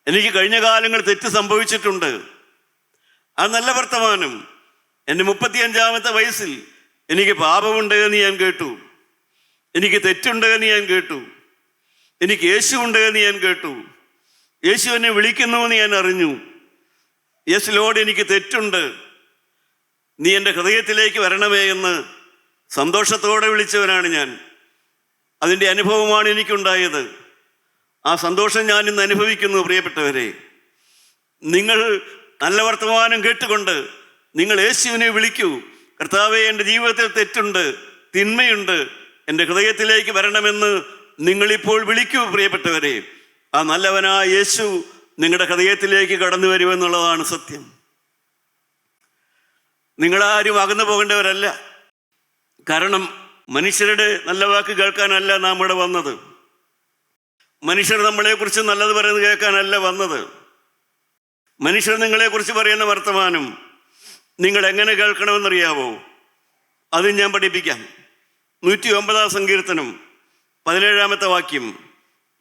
എനിക്ക് കഴിഞ്ഞ കാലങ്ങൾ തെറ്റ് സംഭവിച്ചിട്ടുണ്ട്. ആ നല്ല വർത്തമാനം. എൻ്റെ 35-ാമത്തെ വയസ്സിൽ എനിക്ക് പാപമുണ്ട് എന്ന് ഞാൻ കേട്ടു, എനിക്ക് തെറ്റുണ്ട് എന്ന് ഞാൻ കേട്ടു, എനിക്ക് യേശു ഉണ്ട് എന്ന് ഞാൻ കേട്ടു, യേശു എന്നെ വിളിക്കുന്നു എന്ന് ഞാൻ അറിഞ്ഞു. യേശു ലോഡ്, എനിക്ക് തെറ്റുണ്ട്, നീ എൻ്റെ ഹൃദയത്തിലേക്ക് വരണമേ എന്ന് സന്തോഷത്തോടെ വിളിച്ചവനാണ് ഞാൻ. അതിൻ്റെ അനുഭവമാണ് എനിക്കുണ്ടായത്. ആ സന്തോഷം ഞാൻ ഇന്ന് അനുഭവിക്കുന്നു. പ്രിയപ്പെട്ടവരെ, നിങ്ങൾ നല്ല വർത്തമാനം കേട്ടുകൊണ്ട് നിങ്ങൾ യേശുവിനെ വിളിക്കൂ. കർത്താവേ, എൻ്റെ ജീവിതത്തിൽ തെറ്റുണ്ട്, തിന്മയുണ്ട്, എൻ്റെ ഹൃദയത്തിലേക്ക് വരണമെന്ന് നിങ്ങളിപ്പോൾ വിളിക്കൂ. പ്രിയപ്പെട്ടവരെ, ആ നല്ലവനായ യേശു നിങ്ങളുടെ ഹൃദയത്തിലേക്ക് കടന്നു വരുമെന്നുള്ളതാണ് സത്യം. നിങ്ങളാരും അകന്നു പോകേണ്ടവരല്ല. കാരണം മനുഷ്യരുടെ നല്ല വാക്ക് കേൾക്കാനല്ല നാം ഇവിടെ വന്നത്. മനുഷ്യർ നമ്മളെക്കുറിച്ച് നല്ലത് പറയുന്നത് കേൾക്കാനല്ല വന്നത്. മനുഷ്യർ നിങ്ങളെക്കുറിച്ച് പറയുന്ന വർത്തമാനം നിങ്ങൾ എങ്ങനെ കേൾക്കണമെന്നറിയാവോ? അത് ഞാൻ പഠിപ്പിക്കാം. 109-ാം സങ്കീർത്തനം 17-ാമത്തെ വാക്യം,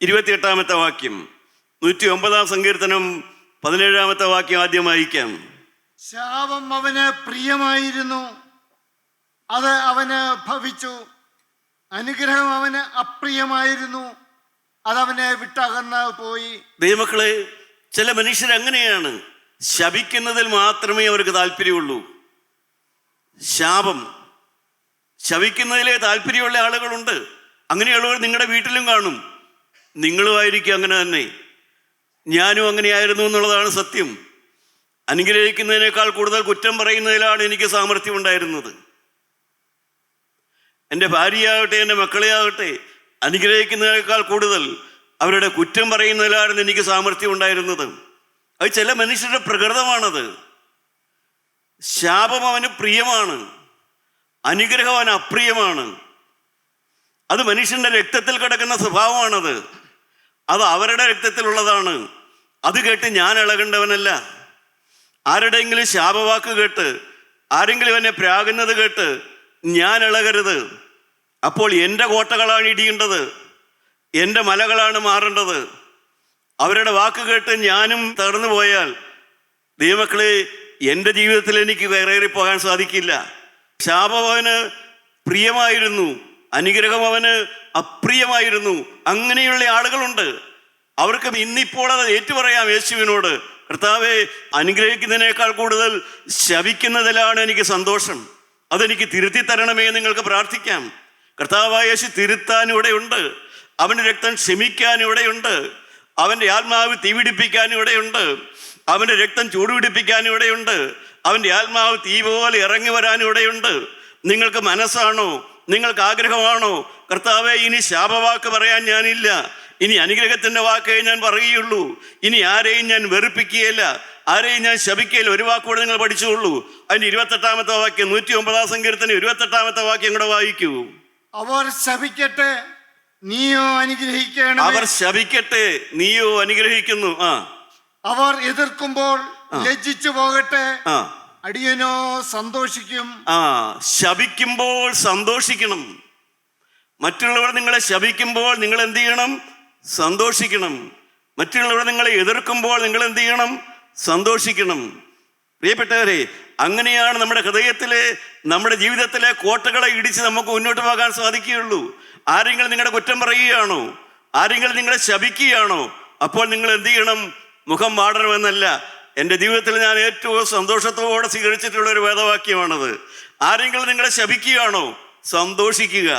28-ാമത്തെ വാക്യം. 109-ാം സങ്കീർത്തനം 17-ാമത്തെ വാക്യം ആദ്യം വായിക്കാം. ശാപം അവന് പ്രിയമായിരുന്നു, അത് അവന് ഭവിച്ചു. അനുഗ്രഹം അവന് അപ്രിയമായിരുന്നു, അതവനെ വിട്ടകന്ന് പോയി. ദൈവമക്കളെ, ചില മനുഷ്യരങ്ങനെയാണ്. ശപിക്കുന്നതിൽ മാത്രമേ അവർക്ക് താല്പര്യമുള്ളൂ. ശാപം, ശപിക്കുന്നതിലേ താല്പര്യമുള്ള ആളുകളുണ്ട്. അങ്ങനെയുള്ളവർ നിങ്ങളുടെ വീട്ടിലും കാണും. നിങ്ങളുമായിരിക്കും അങ്ങനെ തന്നെ. ഞാനും അങ്ങനെയായിരുന്നു എന്നുള്ളതാണ് സത്യം. അനുഗ്രഹിക്കുന്നതിനേക്കാൾ കൂടുതൽ കുറ്റം പറയുന്നതിലാണ് എനിക്ക് സാമർഥ്യം ഉണ്ടായിരുന്നത്. എൻ്റെ ഭാര്യയാകട്ടെ, എൻ്റെ മക്കളെയാകട്ടെ, അനുഗ്രഹിക്കുന്നതിനേക്കാൾ കൂടുതൽ അവരുടെ കുറ്റം പറയുന്നതിലാണ് എനിക്ക് സാമർഥ്യം ഉണ്ടായിരുന്നത്. അത് ചില മനുഷ്യരുടെ പ്രകൃതമാണത്. ശാപം അവന് പ്രിയമാണ്, അനുഗ്രഹം അവന് അപ്രിയമാണ്. അത് മനുഷ്യൻ്റെ രക്തത്തിൽ കിടക്കുന്ന സ്വഭാവമാണത്. അത് അവരുടെ രക്തത്തിലുള്ളതാണ്. അത് കേട്ട് ഞാൻ ഇളകേണ്ടവനല്ല. ആരുടെയെങ്കിലും ശാപവാക്ക് കേട്ട് ആരെങ്കിലും എന്നെ പ്രാകുന്നത് കേട്ട് ഞാൻ ഇളകരുത്. അപ്പോൾ എൻ്റെ കോട്ടകളാണ് ഇടിയേണ്ടത്, എൻ്റെ മലകളാണ് മാറേണ്ടത്. അവരുടെ വാക്ക് കേട്ട് ഞാനും തകർന്നു പോയാൽ ദൈവമക്കളെ, എൻ്റെ ജീവിതത്തിൽ എനിക്ക് കയറിപ്പോകാൻ സാധിക്കില്ല. ശാപം അവന് പ്രിയമായിരുന്നു, അനുഗ്രഹം അവന് അപ്രിയമായിരുന്നു. അങ്ങനെയുള്ള ആളുകളുണ്ട്. അവർക്ക് ഇന്നിപ്പോൾ അത് ഏറ്റുപറയാം യേശുവിനോട്, കർത്താവെ, അനുഗ്രഹിക്കുന്നതിനേക്കാൾ കൂടുതൽ ശപിക്കുന്നതിലാണ് എനിക്ക് സന്തോഷം, അതെനിക്ക് തിരുത്തി തരണമേ നിങ്ങൾക്ക് പ്രാർത്ഥിക്കാം. കർത്താവായ യേശു തിരുത്താൻ ഇവിടെയുണ്ട്. അവൻ്റെ രക്തം ക്ഷമിക്കാൻ ഇവിടെയുണ്ട്. അവൻ്റെ ആത്മാവ് തീപിടിപ്പിക്കാൻ ഇവിടെയുണ്ട്. അവൻ്റെ രക്തം ചൂടുപിടിപ്പിക്കാൻ ഇവിടെയുണ്ട്. അവൻ്റെ ആത്മാവ് തീ പോലെ ഇറങ്ങി വരാൻ ഇവിടെയുണ്ട്. നിങ്ങൾക്ക് മനസ്സാണോ, നിങ്ങൾക്ക് ആഗ്രഹമാണോ, കർത്താവെ, ഇനി ശാപവാക്ക് പറയാൻ ഞാനില്ല, ഇനി അനുഗ്രഹത്തിൻ്റെ വാക്കേ ഞാൻ പറയുകയുള്ളൂ, ഇനി ആരെയും ഞാൻ വെറുപ്പിക്കുകയില്ല, ആരെയും ഞാൻ ശപിക്കുകയില്ല, ഒരു വാക്കുകൂടെ നിങ്ങൾ പഠിച്ചുകൊള്ളൂ. അതിന് 28-ാമത്തെ വാക്യം, 109-ാം സങ്കീർത്തനം 28-ാമത്തെ വാക്യം കൂടെ വായിക്കൂ. അവർ ശപിക്കട്ടെ, നീയോ അനുഗ്രഹിക്കണം. അവർ ശപിക്കട്ടെ, നീയോ അനുഗ്രഹിക്കുന്നു. അവർ എതിർക്കുമ്പോൾ ലജ്ജിച്ചു പോകട്ടെ, ആ അടിയനോ സന്തോഷിക്കും. ശപിക്കുമ്പോൾ സന്തോഷിക്കണം. മറ്റുള്ളവർ നിങ്ങളെ ശപിക്കുമ്പോൾ നിങ്ങൾ എന്ത് ചെയ്യണം? സന്തോഷിക്കണം. മറ്റുള്ളവർ നിങ്ങളെ എതിർക്കുമ്പോൾ നിങ്ങൾ എന്ത് ചെയ്യണം? സന്തോഷിക്കണം. പ്രിയപ്പെട്ടവരെ, അങ്ങനെയാണ് നമ്മുടെ ഹൃദയത്തിലെ, നമ്മുടെ ജീവിതത്തിലെ കോട്ടകളെ ഇടിച്ച് നമുക്ക് മുന്നോട്ട് പോകാൻ സാധിക്കുകയുള്ളൂ. ആരെങ്കിലും നിങ്ങളുടെ കുറ്റം പറയുകയാണോ, ആരെങ്കിലും നിങ്ങളെ ശപിക്കുകയാണോ, അപ്പോൾ നിങ്ങൾ എന്ത് ചെയ്യണം? മുഖം വാടണമെന്നല്ല. എൻ്റെ ജീവിതത്തിൽ ഞാൻ ഏറ്റവും സന്തോഷത്തോടെ സ്വീകരിച്ചിട്ടുള്ള ഒരു വേദവാക്യമാണത്. ആരെങ്കിലും നിങ്ങളെ ശപിക്കുകയാണോ, സന്തോഷിക്കുക.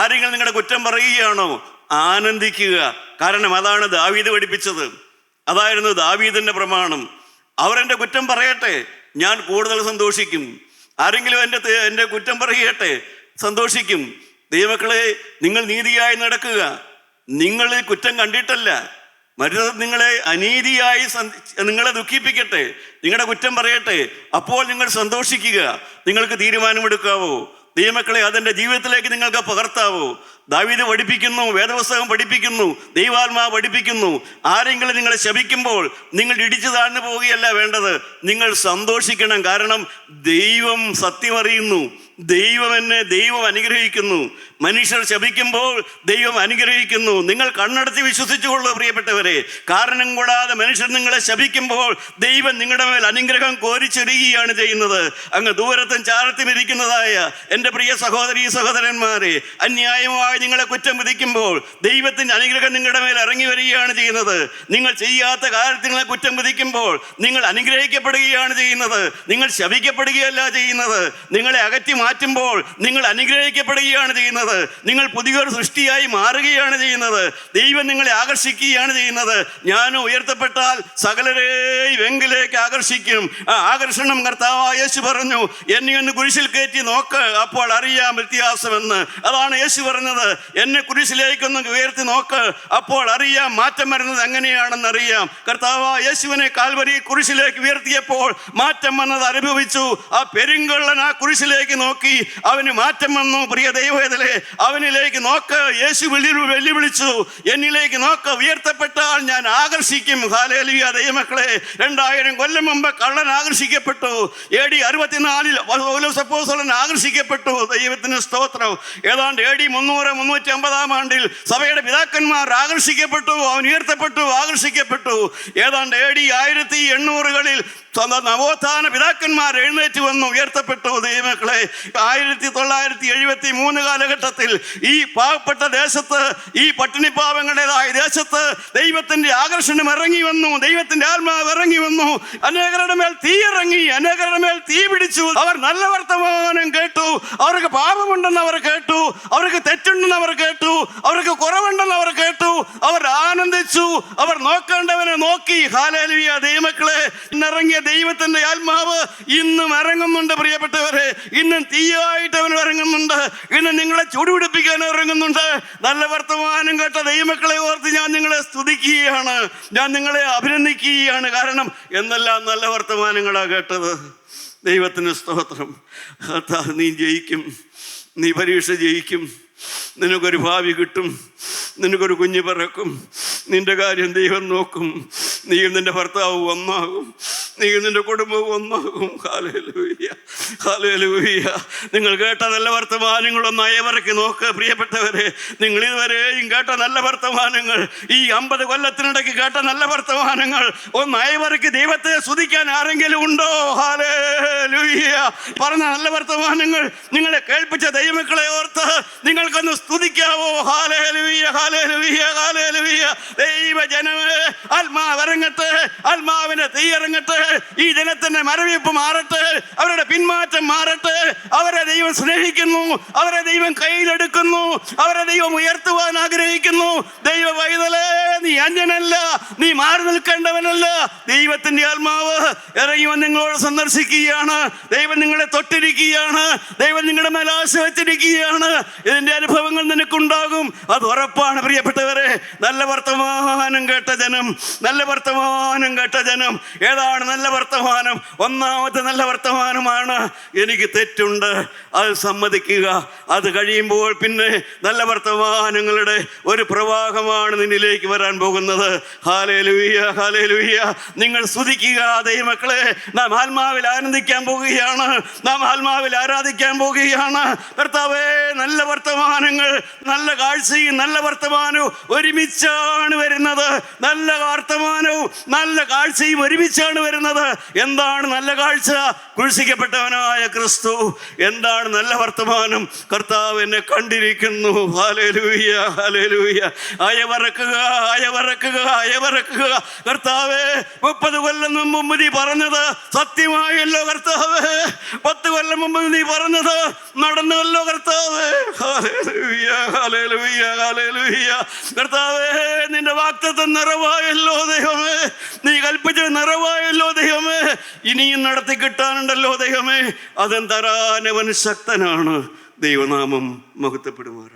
ആരെങ്കിലും നിങ്ങളുടെ കുറ്റം പറയുകയാണോ, ആനന്ദിക്കുക. കാരണം അതാണ് ദാവീദ് പഠിപ്പിച്ചത്, അതായിരുന്നു ദാവീദിന്റെ പ്രമാണം. അവരെൻ്റെ കുറ്റം പറയട്ടെ, ഞാൻ കൂടുതൽ സന്തോഷിക്കും. ആരെങ്കിലും എൻ്റെ കുറ്റം പറയട്ടെ, സന്തോഷിക്കും. ദൈവമക്കളെ, നിങ്ങൾ നീതിയായി നടക്കുക. നിങ്ങൾ കുറ്റം കണ്ടിട്ടല്ല, മറ്റത് നിങ്ങളെ അനീതിയായി നിങ്ങളെ ദുഃഖിപ്പിക്കട്ടെ, നിങ്ങളുടെ കുറ്റം പറയട്ടെ, അപ്പോൾ നിങ്ങൾ സന്തോഷിക്കുക. നിങ്ങൾക്ക് തീരുമാനമെടുക്കാവോ? ദൈവമക്കളെ, അതെൻ്റെ ജീവിതത്തിലേക്ക് നിങ്ങൾക്ക് പകർത്താവോ? ദാവീദ് പഠിപ്പിക്കുന്നു, വേദപുസ്തകം പഠിപ്പിക്കുന്നു, ദൈവാത്മാവ് പഠിപ്പിക്കുന്നു. ആരെങ്കിലും നിങ്ങളെ ശപിക്കുമ്പോൾ നിങ്ങൾ ഇടിച്ചു താഴ്ന്നു പോവുകയല്ല വേണ്ടത്, നിങ്ങൾ സന്തോഷിക്കണം. കാരണം ദൈവം സത്യമറിയുന്നു, ദൈവം അനുഗ്രഹിക്കുന്നു. മനുഷ്യർ ശപിക്കുമ്പോൾ ദൈവം അനുഗ്രഹിക്കുന്നു. നിങ്ങൾ കണ്ണടച്ച് വിശ്വസിച്ചുകൊള്ളൂ പ്രിയപ്പെട്ടവരെ. കാരണം കൂടാതെ മനുഷ്യർ നിങ്ങളെ ശപിക്കുമ്പോൾ ദൈവം നിങ്ങളുടെ മേൽ അനുഗ്രഹം കോരിച്ചൊരിയുകയാണ് ചെയ്യുന്നത്. അങ്ങ് ദൂരത്തും ചാരത്തും ഇരിക്കുന്നതായ എൻ്റെ പ്രിയ സഹോദരീ സഹോദരന്മാരെ, അന്യായമായി നിങ്ങളെ കുറ്റം വിധിക്കുമ്പോൾ ദൈവത്തിൻ്റെ അനുഗ്രഹം നിങ്ങളുടെ മേൽ ഇറങ്ങി വരികയാണ് ചെയ്യുന്നത്. നിങ്ങൾ ചെയ്യാത്ത കാര്യത്തിൽ നിങ്ങളെ കുറ്റം വിധിക്കുമ്പോൾ നിങ്ങൾ അനുഗ്രഹിക്കപ്പെടുകയാണ് ചെയ്യുന്നത്, നിങ്ങൾ ശപിക്കപ്പെടുകയല്ല ചെയ്യുന്നത്. നിങ്ങളെ അകറ്റി മാറ്റുമ്പോൾ നിങ്ങൾ അനുഗ്രഹിക്കപ്പെടുകയാണ് ചെയ്യുന്നത്. നിങ്ങൾ പുതിയൊരു സൃഷ്ടിയായി മാറുകയാണ് ചെയ്യുന്നത്. ദൈവം നിങ്ങളെ ആകർഷിക്കുകയാണ് ചെയ്യുന്നത്. ഞാൻ ഉയർത്തപ്പെട്ടാൽ സകലരെയും വെങ്കിലേക്ക് ആകർഷിക്കും. ആ ആകർഷണം കർത്താവായ യേശു പറഞ്ഞു, എന്നെ ഒന്ന് കുരിശിൽ കയറ്റി നോക്ക്, അപ്പോൾ അറിയാം വ്യത്യാസമെന്ന്. അതാണ് യേശു പറഞ്ഞത്. എന്നെ കുരിശിലേക്കൊന്ന് ഉയർത്തി നോക്ക്, അപ്പോൾ അറിയാം മാറ്റം വരുന്നത് എങ്ങനെയാണെന്ന് അറിയാം. കർത്താവായ യേശുവിനെ കാൽവരി കുരിശിലേക്ക് ഉയർത്തിയപ്പോൾ മാറ്റം വന്നത് അനുഭവിച്ചു. ആ പെരുങ്കള്ളൻ ആ കുരിശിലേക്ക് നോക്കി, അവന് മാറ്റം വന്നു. പ്രിയ ദൈവവേദലേ, അവനിലേക്ക് നോക്ക്. യേശു വെല്ലുവിളിച്ചു, എന്നിലേക്ക് നോക്ക്, ഉയർത്തപ്പെട്ടാൽ ഞാൻ ആകർഷിക്കും. ഹല്ലേലൂയ. ദൈവമക്കളെ, 2000 കൊല്ലം മുമ്പ് കള്ളൻ ആകർഷിക്കപ്പെട്ടു. AD 64 പൗലോസ് അപ്പോസ്തലൻ ആകർഷിക്കപ്പെട്ടു. ദൈവത്തിന് സ്തോത്രം. ഏതാണ്ട് AD 300-350 ആണ്ടിൽ സഭയുടെ പിതാക്കന്മാർ ആകർഷിക്കപ്പെട്ടു. അവൻ ഉയർത്തപ്പെട്ടു, ആകർഷിക്കപ്പെട്ടു. ഏതാണ്ട് AD 1800-കളിൽ നവോത്ഥാന പിതാക്കന്മാർ എഴുന്നേറ്റ് വന്നു, ഉയർത്തപ്പെട്ടു. ദൈവമക്കളെ, 1973 കാലഘട്ടത്തിൽ ഈ പാവപ്പെട്ട ദേശത്ത്, ഈ പട്ടിണിപ്പാവങ്ങളുടേതായ ദേശത്ത് ദൈവത്തിന്റെ ആകർഷണം ഇറങ്ങി വന്നു, ദൈവത്തിന്റെ ആത്മാവ് ഇറങ്ങി വന്നു. അനേകരുടെ മേൽ തീ ഇറങ്ങി, അനേകരുടെ മേൽ തീ പിടിച്ചു. അവർ നല്ല വർത്തമാനം കേട്ടു. അവർക്ക് പാപമുണ്ടെന്ന് അവർ കേട്ടു, അവർക്ക് തെറ്റുണ്ടെന്ന് അവർ കേട്ടു, അവർക്ക് കുറവുണ്ടെന്ന് അവർ കേട്ടു. അവർ ആനന്ദിച്ചു, അവർ നോക്കേണ്ടവനെ നോക്കി. ഹല്ലേലൂയ. ദൈവമക്കളെ, ഇന്നിറങ്ങിയ ദൈവത്തിന്റെ ആത്മാവ് ഇന്നും ഇറങ്ങുന്നുണ്ട് പ്രിയപ്പെട്ടവരെ. ഇന്നും തീയായിട്ട് അവൻ ഇറങ്ങുന്നുണ്ട്. ഇന്ന് നിങ്ങളെ ചൂടുപിടിപ്പിക്കാൻ ഇറങ്ങുന്നുണ്ട്. നല്ല വർത്തമാനം കേട്ട ദൈവമക്കളെ ഓർത്ത് ഞാൻ നിങ്ങളെ സ്തുതിക്കുകയാണ്, ഞാൻ നിങ്ങളെ അഭിനന്ദിക്കുകയാണ്. കാരണം എന്തെല്ലാം നല്ല വർത്തമാനങ്ങളാണ് കേട്ടത്. ദൈവത്തിന് സ്തോത്രം. നീ ജയിക്കും, നീ പരീക്ഷ ജയിക്കും, നിനക്കൊരു ഭാവി കിട്ടും, നിനക്കൊരു കുഞ്ഞ് പിറക്കും, നിന്റെ കാര്യം ദൈവം നോക്കും, നീയും നിന്റെ ഭർത്താവ് ഒന്നാകും, നീയും നിന്റെ കുടുംബവും ഒന്നാകും. Hallelujah, hallelujah. നിങ്ങൾ കേട്ട നല്ല വർത്തമാനങ്ങളൊന്ന് അയവറക്കി നോക്ക് പ്രിയപ്പെട്ടവരെ. നിങ്ങൾ ഇതുവരെയും കേട്ട നല്ല വർത്തമാനങ്ങൾ, ഈ 50 കൊല്ലത്തിനിടയ്ക്ക് കേട്ട നല്ല വർത്തമാനങ്ങൾ ഒന്ന് അയവറക്കി ദൈവത്തെ സ്തുതിക്കാൻ ആരെങ്കിലും ഉണ്ടോ? ഹല്ലേലൂയ. പറഞ്ഞ നല്ല വർത്തമാനങ്ങൾ നിങ്ങളെ കേൾപ്പിച്ച ദൈവമക്കളെ ഓർത്ത് നിങ്ങൾക്കൊന്ന് സ്തുതിക്കാവോ? Hallelujah, hallelujah, hallelujah. ദൈവജനമേ, ആത്മാവ് ഇറങ്ങട്ടെ, ആത്മാവിന്റെ തീ ഇറങ്ങട്ടെ. ഈ ജനത്തിന്റെ മരവിപ്പ് മാറട്ടെ, അവരുടെ പിന്മാറ്റം മാറട്ടെ. അവരെ ദൈവം സ്നേഹിക്കുന്നു, അവരെ ദൈവം കയ്യിലെടുക്കുന്നു, അവരെ ദൈവം ഉയർത്തുവാൻ ആഗ്രഹിക്കുന്നു. ദൈവ പൈതലേ, നീ അന്യനല്ല, നീ മാറി നിൽക്കേണ്ടവനല്ല. ദൈവത്തിന്റെ ആത്മാവ് ഇറങ്ങി വന്ന് നിങ്ങളോട് സന്ദർശിക്കുകയാണ്. ദൈവം നിങ്ങളെ തൊട്ടിരിക്കുകയാണ്. ദൈവം നിങ്ങളുടെ മേൽ ആശ വെച്ചിരിക്കുകയാണ്. ഇതിന്റെ അനുഭവങ്ങൾ നിനക്കുണ്ടാകും, അത് ഉറപ്പാണ് പ്രിയപ്പെട്ടവരെ. നല്ല വർത്തമാനം കേട്ട ജനം, നല്ല വർത്തമാനം കേട്ട ജനം. ഏതാണ് നല്ല വർത്തമാനം? ഒന്നാമത്തെ നല്ല വർത്തമാനമാണ്, എനിക്ക് തെറ്റുണ്ട്, അത് സമ്മതിക്കുക. അത് കഴിയുമ്പോൾ പിന്നെ നല്ല വർത്തമാനങ്ങളുടെ ഒരു പ്രവാഹമാണ് നിന്നിലേക്ക് വരാൻ പോകുന്നത്. Hallelujah, hallelujah. നിങ്ങൾ സ്തുതിക്കുക ദൈവമക്കളെ. നാം ആത്മാവിൽ ആനന്ദിക്കാൻ പോകുകയാണ്, നാം ആത്മാവിൽ ആരാധിക്കാൻ പോകുകയാണ്. കർത്താവേ, നല്ല വർത്തമാനങ്ങൾ, നല്ല കാഴ്ചയും നല്ല വർത്തമാനവും ഒരുമിച്ചാണ് വരുന്നത്. നല്ല വർത്തമാനവും നല്ല കാഴ്ചയും ഒരുമിച്ചാണ് വരുന്നത്. കാണുന്നത്? എന്താണ് നല്ല കാഴ്ച? ക്രൂശിക്കപ്പെട്ടവനായ ക്രിസ്തു. എന്താണ് നല്ല വർത്തമാനം? കർത്താവ് എന്നെ കണ്ടിരിക്കുന്നു. ഹല്ലേലൂയ, ഹല്ലേലൂയ. അയവറക്കുക, അയവറക്കുക, അയവറക്കുക. കർത്താവേ, 30 കൊല്ലം മുമ്പ് നീ പറഞ്ഞത് സത്യമായല്ലോ കർത്താവേ. 10 കൊല്ലം മുമ്പ് നീ പറഞ്ഞത് നടന്നല്ലോ കർത്താവേ. Hallelujah, hallelujah, hallelujah. കർത്താവേ, നിന്റെ വാഗ്ദത്തം നിറവായല്ലോ ദൈവമേ. നീ കൽപ്പിച്ചത് നിറവായല്ലോ ദൈവമേ. ഇനിയും നടത്തി കിട്ടാനുണ്ടല്ലോ ദൈവമേ. അതും തരാനവൻ ശക്തനാണ്. ദൈവനാമം മഹത്വപ്പെടുമാറാകട്ടെ.